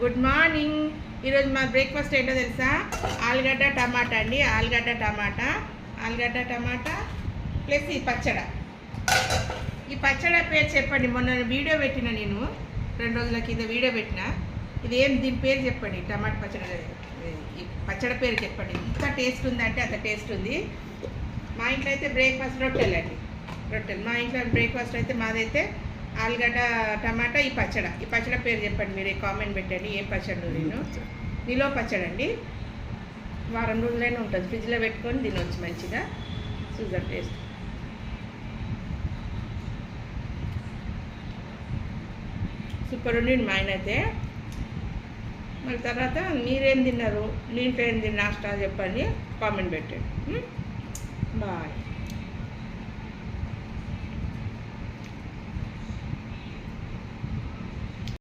Good morning. ఈరోజు మా breakfast ఏంటో తెలుసా? ఆలుగడ్డ టమాటా అండి. ఆలుగడ్డ టమాటా ప్లస్ ఈ పచ్చడ. ఈ పచ్చడ పేరు చెప్పండి. మొన్న వీడియో పెట్టిన నేను 2 రోజుల కింద వీడియో పెట్టిన. దీని పేరు చెప్పండి. టమాటా పచ్చడ, ఈ పచ్చడ పేరు చెప్పండి. ఇంత టేస్ట్ ఉందంటే అంత టేస్ట్ ఉంది. మా ఇంట్లో అయితే బ్రేక్ఫాస్ట్ రొట్టెలు. మా ఇంట్లో బ్రేక్ఫాస్ట్ అయితే మాదైతే ఆలుగడ్డ టమాటా ఈ పచ్చడ పేరు చెప్పండి. మీరే కామెంట్ పెట్టండి. ఏం పచ్చడి? నిలువ పచ్చడి అండి. వారం రోజులైనా ఉంటుంది. ఫ్రిడ్జ్లో పెట్టుకొని తినవచ్చు మంచిగా. చూద్దాం టేస్ట్. సూపర్ ఉండి మా ఆయన అయితే. మళ్ళీ తర్వాత మీరేం తిన్నారు? నేను ఏం తిన్నా నాస్టా చెప్పండి. కామెంట్ పెట్టండి. బాయ్.